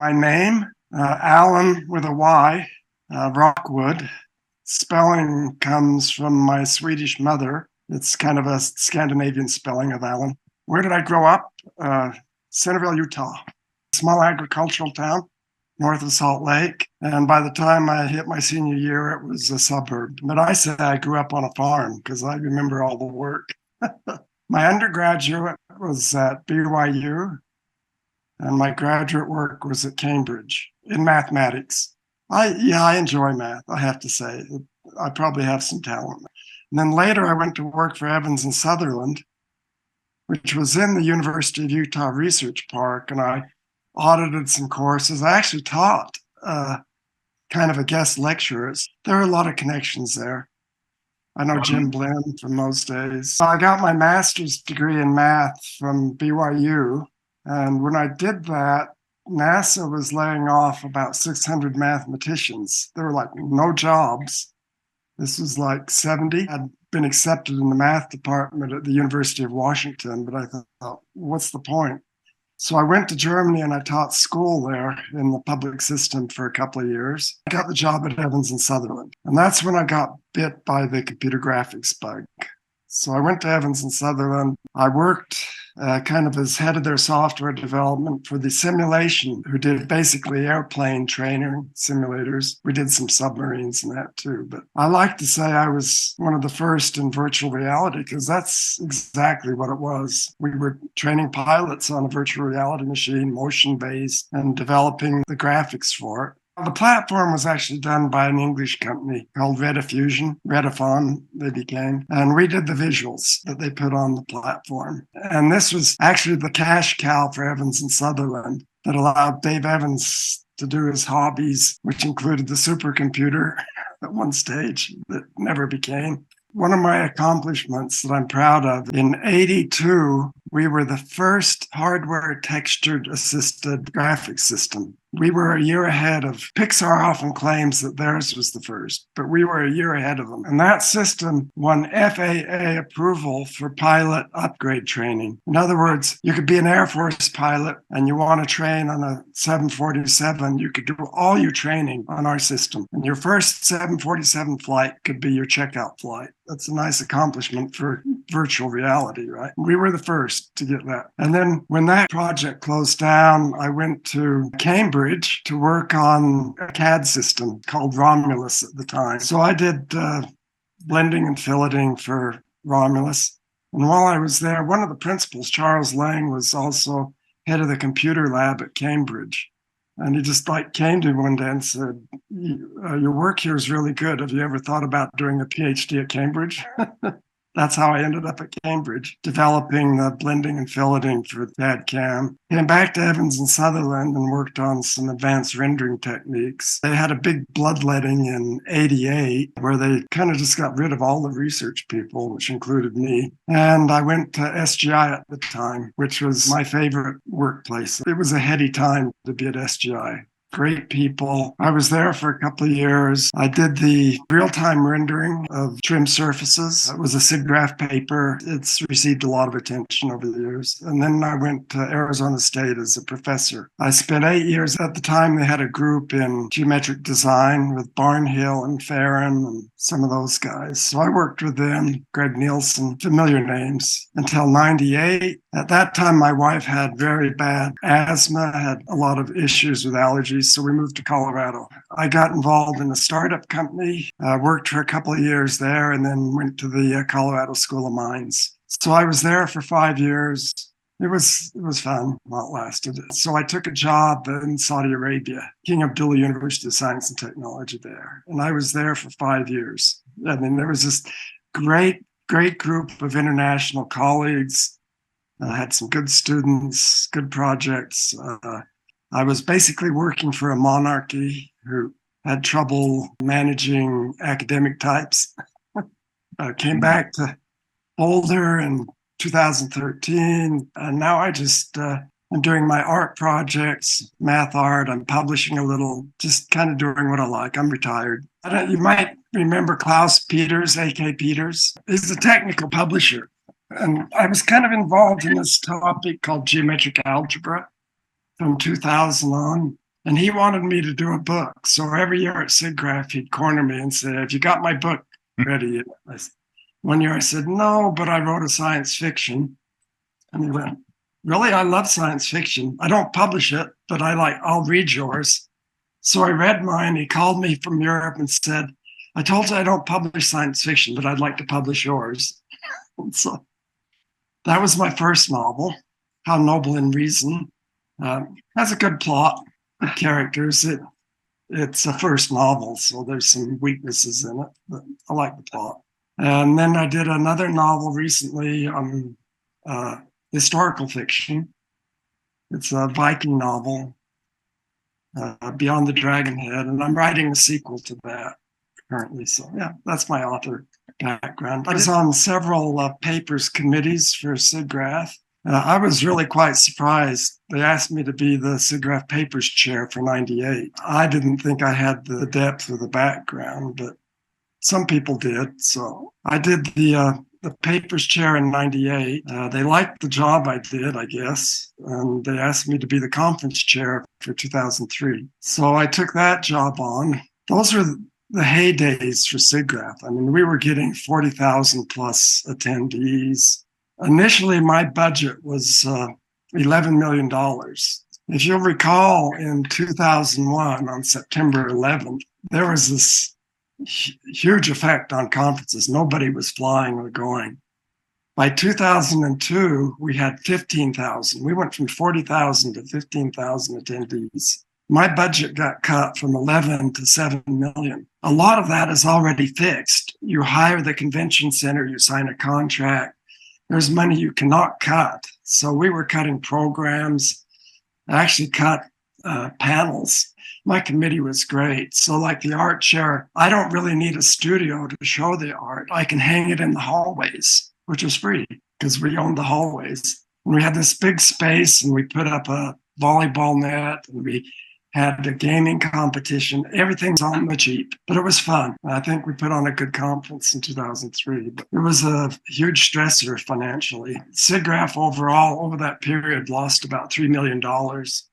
My name, Alyn with a Y, Rockwood. Spelling comes from my Swedish mother. It's kind of a Scandinavian spelling of Alyn. Where did I grow up? Centerville, Utah. Small agricultural town north of Salt Lake. And by the time I hit my senior year, it was a suburb. But I say I grew up on a farm because I remember all the work. My undergraduate was at BYU, and my graduate work was at Cambridge in mathematics. I enjoy math, I have to say. I probably have some talent. And then later I went to work for Evans and Sutherland, which was in the University of Utah Research Park, and I audited some courses. I actually taught kind of a guest lecturer. There are a lot of connections there. I know Jim Blinn from those days. I got my master's degree in math from BYU. And when I did that, NASA was laying off about 600 mathematicians. There were like no jobs. This was like 70. I'd been accepted in the math department at the University of Washington, but I thought, what's the point? So I went to Germany and I taught school there in the public system for a couple of years. I got the job at Evans and Sutherland. And that's when I got bit by the computer graphics bug. So I went to Evans and Sutherland. I worked kind of as head of their software development for the simulation, who did basically airplane training simulators. We did some submarines and that too. But I like to say I was one of the first in virtual reality because that's exactly what it was. We were training pilots on a virtual reality machine, motion-based, and developing the graphics for it. The platform was actually done by an English company called Redifon, they became, and we did the visuals that they put on the platform. And this was actually the cash cow for Evans and Sutherland that allowed Dave Evans to do his hobbies, which included the supercomputer at one stage that never became. One of my accomplishments that I'm proud of, in '82, we were the first hardware textured assisted graphics system. We were a year ahead of Pixar. Often claims that theirs was the first, but we were a year ahead of them. And that system won FAA approval for pilot upgrade training. In other words, you could be an Air Force pilot and you want to train on a 747, you could do all your training on our system. And your first 747 flight could be your checkout flight. That's a nice accomplishment for virtual reality, right? We were the first to get that. And then when that project closed down, I went to Cambridge to work on a CAD system called Romulus at the time. So I did blending and filleting for Romulus. And while I was there, one of the principals, Charles Lang, was also head of the computer lab at Cambridge. And he just came to me one day and said, your work here is really good. Have you ever thought about doing a PhD at Cambridge? That's how I ended up at Cambridge, developing the blending and filleting for CAD-CAM. Came back to Evans and Sutherland and worked on some advanced rendering techniques. They had a big bloodletting in '88 where they kind of just got rid of all the research people, which included me. And I went to SGI at the time, which was my favorite workplace. It was a heady time to be at SGI. Great people. I was there for a couple of years. I did the real-time rendering of trim surfaces. It was a SIGGRAPH paper. It's received a lot of attention over the years. And then I went to Arizona State as a professor. I spent 8 years. At the time, they had a group in geometric design with Barnhill and Farron and some of those guys. So I worked with them, Greg Nielsen, familiar names, until '98. At that time, my wife had very bad asthma, had a lot of issues with allergies. So we moved to Colorado. I got involved in a startup company, worked for a couple of years there, and then went to the Colorado School of Mines. So I was there for 5 years. It was fun while it lasted. So I took a job in Saudi Arabia, King Abdullah University of Science and Technology there. And I was there for 5 years. I mean, there was this great group of international colleagues. I had some good students, good projects. I was basically working for a monarchy who had trouble managing academic types. Came back to Boulder in 2013, and now I just I'm doing my art projects, math art. I'm publishing a little, just kind of doing what I like. I'm retired. You might remember Klaus Peters, A.K. Peters. He's a technical publisher. And I was kind of involved in this topic called geometric algebra from 2000 on. And he wanted me to do a book. So every year at SIGGRAPH, he'd corner me and say, "Have you got my book ready?" One year I said, "No, but I wrote a science fiction." And he went, "Really? I love science fiction. I don't publish it, but I'll read yours." So I read mine. He called me from Europe and said, "I told you I don't publish science fiction, but I'd like to publish yours." And so that was my first novel, How Noble in Reason. Has a good plot, good characters. It's a first novel, so there's some weaknesses in it, but I like the plot. And then I did another novel recently on historical fiction. It's a Viking novel, Beyond the Dragonhead, and I'm writing a sequel to that currently. So yeah, that's my author background. I was on several papers committees for SIGGRAPH. I was really quite surprised. They asked me to be the SIGGRAPH Papers Chair for 98. I didn't think I had the depth or the background, but some people did. So I did the Papers Chair in 98. They liked the job I did, I guess, and they asked me to be the Conference Chair for 2003. So I took that job on. Those were the heydays for SIGGRAPH. I mean, we were getting 40,000 plus attendees. Initially, my budget was $11 million. If you'll recall, in 2001, on September 11th, there was this huge effect on conferences. Nobody was flying or going. By 2002, we had 15,000. We went from 40,000 to 15,000 attendees. My budget got cut from 11 to 7 million. A lot of that is already fixed. You hire the convention center, you sign a contract. There's money you cannot cut. So we were cutting programs. I actually cut panels. My committee was great. So like the art chair, I don't really need a studio to show the art. I can hang it in the hallways, which was free because we owned the hallways. And we had this big space and we put up a volleyball net and we had a gaming competition. Everything's on the cheap, but it was fun. I think we put on a good conference in 2003. But it was a huge stressor financially. SIGGRAPH overall, over that period, lost about $3 million.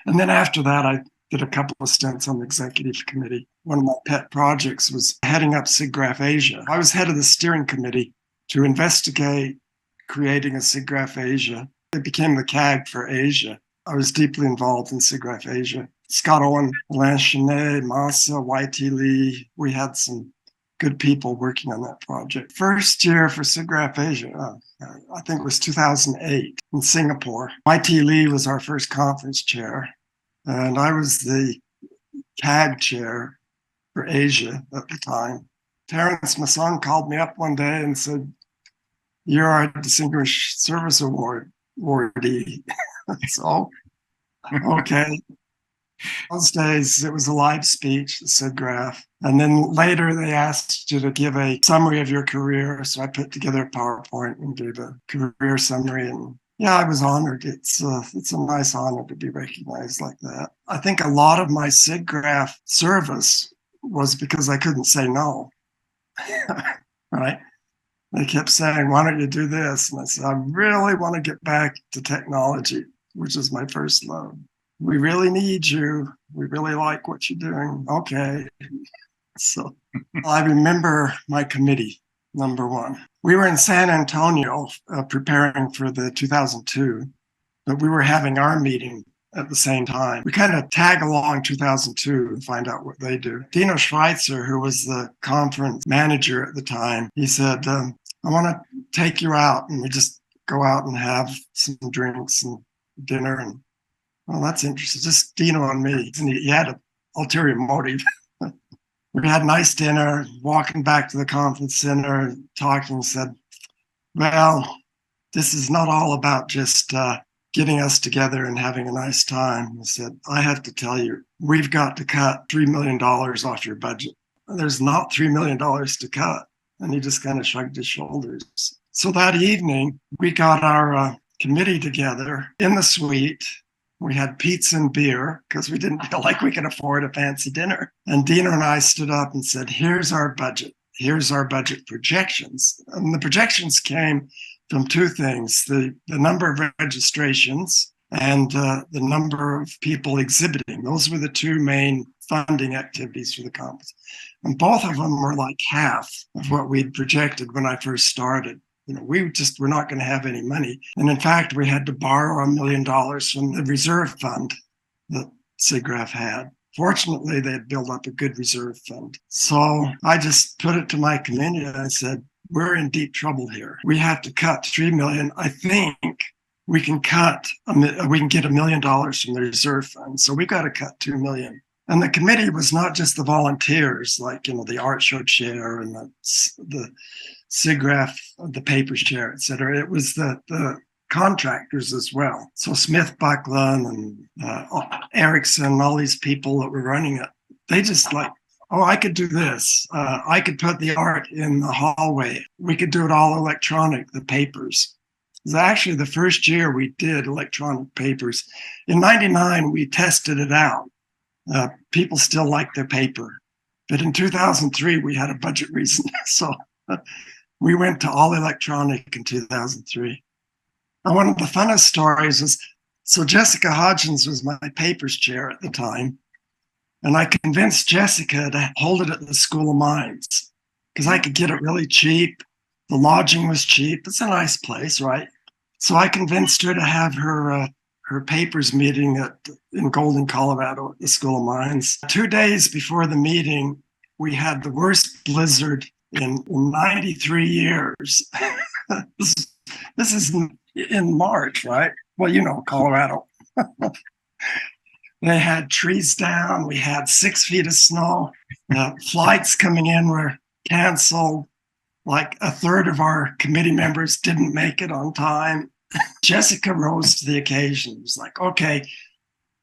And then after that, I did a couple of stints on the executive committee. One of my pet projects was heading up SIGGRAPH Asia. I was head of the steering committee to investigate creating a SIGGRAPH Asia. It became the CAG for Asia. I was deeply involved in SIGGRAPH Asia. Scott Owen, Alain Chenet, Massa, YT Lee, we had some good people working on that project. First year for SIGGRAPH Asia, I think it was 2008 in Singapore. YT Lee was our first conference chair, and I was the CAG chair for Asia at the time. Terrence, my son, called me up one day and said, "You're our Distinguished Service awardee." So, okay. Those days, it was a live speech that said SIGGRAPH. And then later, they asked you to give a summary of your career. So I put together a PowerPoint and gave a career summary. And yeah, I was honored. It's a nice honor to be recognized like that. I think a lot of my SIGGRAPH service was because I couldn't say no. Right? They kept saying, "Why don't you do this?" And I said, "I really want to get back to technology, which is my first love. We really need you. We really like what you're doing." Okay. So I remember my committee, number one. We were in San Antonio preparing for the 2002, but we were having our meeting at the same time. We kind of tag along 2002 and find out what they do. Dino Schweitzer, who was the conference manager at the time, he said, "I want to take you out." And we just go out and have some drinks and dinner. And well, that's interesting. Just Dino and me. And he had an ulterior motive. We had a nice dinner, walking back to the conference center, talking, said, "Well, this is not all about just getting us together and having a nice time." He said, "I have to tell you, we've got to cut $3 million off your budget." There's not $3 million to cut. And he just kind of shrugged his shoulders. So that evening, we got our committee together in the suite. We had pizza and beer because we didn't feel like we could afford a fancy dinner. And Dino and I stood up and said, "Here's our budget. Here's our budget projections." And the projections came from two things: the number of registrations and the number of people exhibiting. Those were the two main funding activities for the conference. And both of them were like half of what we'd projected when I first started. We just were not going to have any money. And in fact, we had to borrow $1 million from the reserve fund that SIGGRAPH had. Fortunately, they had built up a good reserve fund. So I just put it to my committee and I said, we're in deep trouble here. We have to cut $3 million. I think we can get $1 million from the reserve fund. So we got to cut $2 million. And the committee was not just the volunteers, like, the art show chair and the SIGGRAPH, the papers chair, et cetera. It was the contractors as well. So Smith Buckland and Erickson, all these people that were running it, they just like, oh, I could do this. I could put the art in the hallway. We could do it all electronic, the papers. It was actually the first year we did electronic papers. In '99, we tested it out. People still liked their paper. But in 2003, we had a budget reason. So we went to all electronic in 2003. And one of the funnest stories was, so Jessica Hodgins was my papers chair at the time. And I convinced Jessica to hold it at the School of Mines because I could get it really cheap. The lodging was cheap. It's a nice place, right? So I convinced her to have her papers meeting in Golden, Colorado at the School of Mines. 2 days before the meeting, we had the worst blizzard in 93 years. This is in March, right? Well, Colorado. They had trees down. We had 6 feet of snow. Flights coming in were canceled. Like a third of our committee members didn't make it on time. Jessica rose to the occasion. It was like, okay,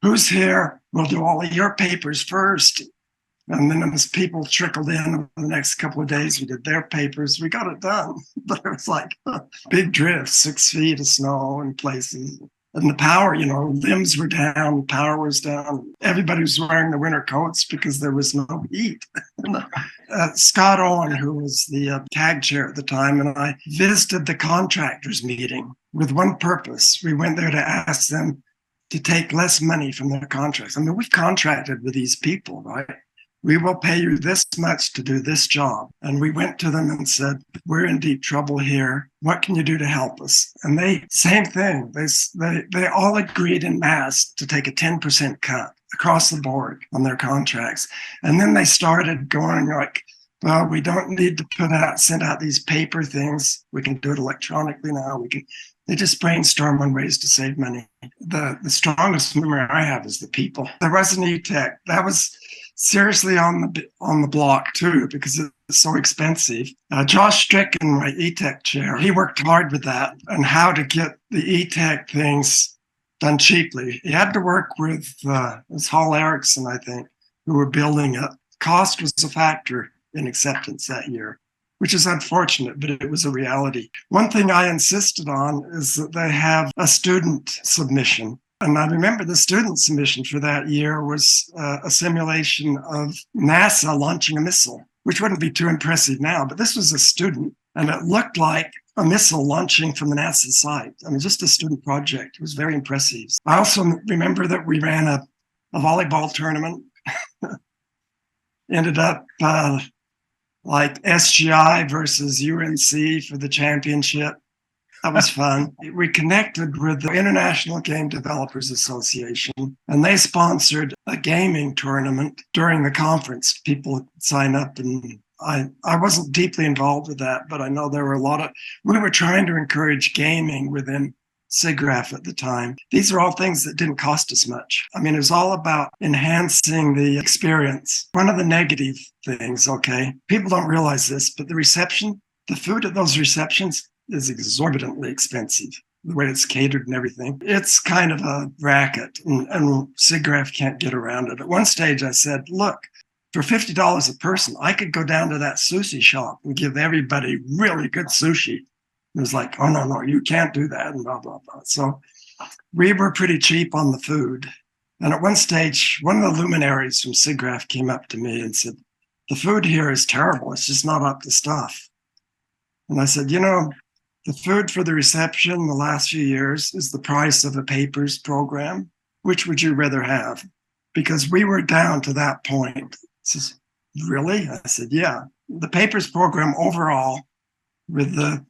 who's here? We'll do all of your papers first. And then as people trickled in over the next couple of days, we did their papers. We got it done. But it was like big drifts, 6 feet of snow in places. And the power, limbs were down, power was down. Everybody was wearing the winter coats because there was no heat. Scott Owen, who was the CAG chair at the time, and I visited the contractors meeting with one purpose. We went there to ask them to take less money from their contracts. I mean, we've contracted with these people, right? We will pay you this much to do this job. And we went to them and said, we're in deep trouble here. What can you do to help us? And same thing. They all agreed en masse to take a 10% cut across the board on their contracts. And then they started going like, well, we don't need to send out these paper things. We can do it electronically now. They just brainstorm on ways to save money. The strongest memory I have is the people. There was an e-tech. That was seriously on the block too, because it's so expensive. Josh Stricken, my e-tech chair, he worked hard with that and how to get the e-tech things done cheaply. He had to work with it was Hall Erickson, I think, who were building it. Cost was a factor in acceptance that year, which is unfortunate, but it was a reality. One thing I insisted on is that they have a student submission. And I remember the student submission for that year was a simulation of NASA launching a missile, which wouldn't be too impressive now, but this was a student, and it looked like a missile launching from the NASA site. I mean, just a student project. It was very impressive. I also remember that we ran a volleyball tournament. Ended up like SGI versus UNC for the championship. That was fun. We connected with the International Game Developers Association, and they sponsored a gaming tournament during the conference. People sign up, and I wasn't deeply involved with that, but I know there were we were trying to encourage gaming within SIGGRAPH at the time. These are all things that didn't cost us much. I mean, it was all about enhancing the experience. One of the negative things, okay, people don't realize this, but the food at those receptions is exorbitantly expensive, the way it's catered and everything. It's kind of a racket, and SIGGRAPH can't get around it. At one stage, I said, look, for $50 a person, I could go down to that sushi shop and give everybody really good sushi. It was like, oh, no, you can't do that, and blah, blah, blah. So we were pretty cheap on the food. And at one stage, one of the luminaries from SIGGRAPH came up to me and said, the food here is terrible. It's just not up to stuff. And I said, The food for the reception the last few years is the price of a papers program. Which would you rather have? Because we were down to that point. Says, really? I said, yeah. The papers program overall with the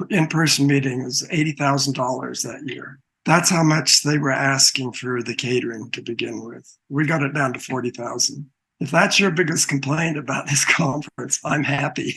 in-person meeting is $80,000 that year. That's how much they were asking for the catering to begin with. We got it down to 40,000. If that's your biggest complaint about this conference, I'm happy.